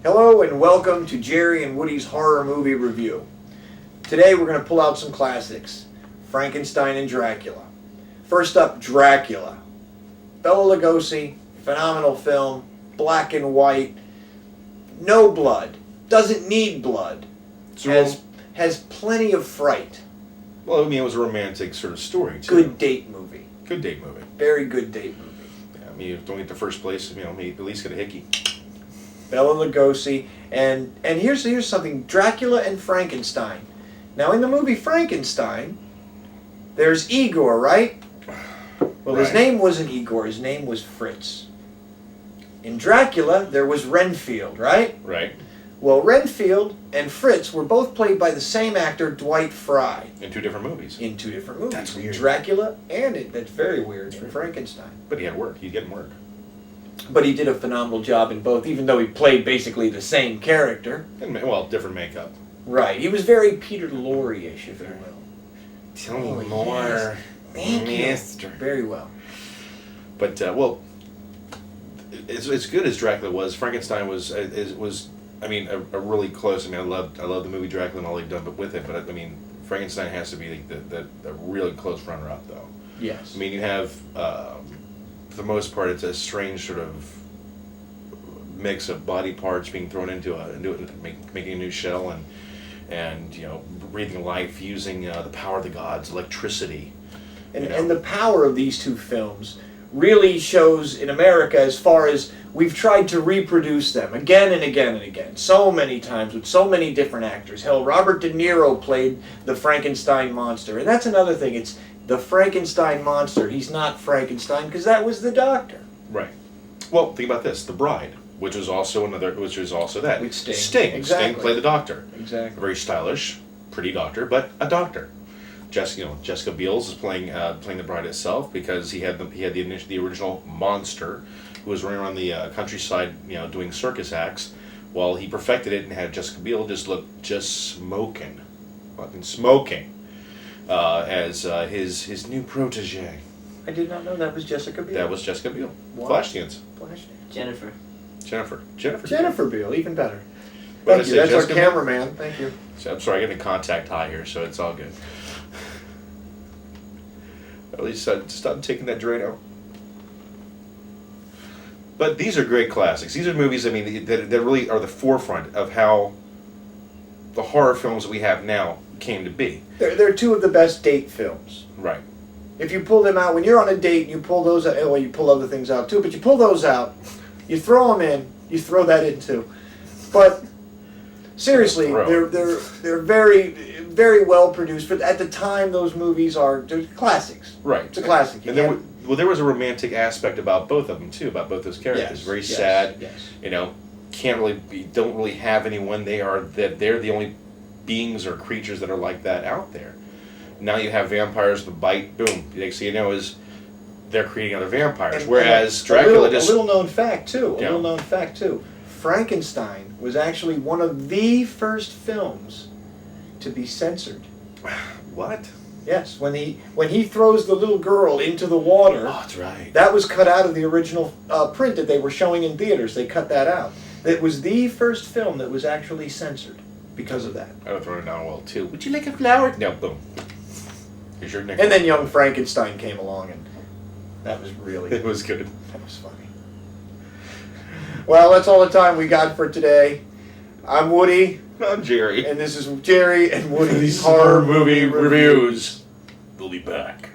Hello and welcome to Jerry and Woody's Horror Movie Review. Today we're going to pull out some classics, Frankenstein and Dracula. First up, Dracula. Bela Lugosi, phenomenal film, black and white, no blood, doesn't need blood, has plenty of fright. Well, I mean, it was a romantic sort of story, too. Good date movie. Good date movie. Very good date movie. Yeah, I mean, you don't get to first place, maybe at least get a hickey. Bela Lugosi, and here's something, Dracula and Frankenstein. Now in the movie Frankenstein, there's Igor, right? Well, his name wasn't Igor, his name was Fritz. In Dracula, there was Renfield, right? Right. Well, Renfield and Fritz were both played by the same actor, Dwight Frye. In two different movies. In two different movies. That's weird. Dracula, and that's very weird, in Frankenstein. But he had work, he's getting work. But he did a phenomenal job in both, even though he played basically the same character. And, well, different makeup. Right. He was very Peter Lorre-ish, if you will. Tell me more, Thank Mister. you. Very well. But, well, as good as Dracula was, Frankenstein was I mean, a really close. I mean, I love the movie Dracula and all they've done but with it. But I mean, Frankenstein has to be the really close runner-up, though. Yes. I mean, you have, for the most part, it's a strange sort of mix of body parts being thrown into it, making a new shell, and breathing life using the power of the gods, electricity. And the power of these two films really shows in America as far as we've tried to reproduce them again and again and again, so many times with so many different actors. Hell, Robert De Niro played the Frankenstein monster, and that's another thing. It's the Frankenstein monster. He's not Frankenstein because that was the doctor. Right. Well, think about this: The Bride, which was also that. With Sting. Sting. Exactly. Sting played the doctor. Exactly. A very stylish, pretty doctor, but a doctor. Jessica Biel is playing the bride itself because he had the original monster who was running around the countryside, doing circus acts, while he perfected it and had Jessica Biel just smoking, fucking smoking, as his new protege. I did not know that was Jessica Biel. That was Jessica Biel. Wow. Flashdance. Jennifer Biel, even better. What Thank did you. I say, That's our Jessica Biel? cameraman. Thank you. So, I'm sorry, I get a contact high here, so it's all good. At least stop taking that Drano. But these are great classics. These are movies, I mean, that really are the forefront of how the horror films we have now came to be. They're two of the best date films. Right. If you pull them out, when you're on a date, you pull those out. Well, you pull other things out too, but you pull those out, you throw them in, you throw that in too. But seriously, they're very, very well produced. But at the time, those movies they're classics. Right. It's a classic. And there was a romantic aspect about both of them too, about both those characters. Yes, Very yes, sad. yes. Don't really have anyone. They're the only beings or creatures that are like that out there. Now you have vampires with a bite. Boom. The next thing you know is they're creating other vampires. Whereas Dracula a little known fact too. Frankenstein was actually one of the first films to be censored. What? Yes, when he throws the little girl into the water. Oh, that's right. That was cut out of the original print that they were showing in theaters. They cut that out. It was the first film that was actually censored because of that. I would have thrown it down well too. Would you like a flower? No, boom. Here's your nickname. And then young Frankenstein came along, and that was really... It was good. That was funny. Well, that's all the time we got for today. I'm Woody. I'm Jerry. And this is Jerry and Woody's Horror Movie Reviews. We'll be back.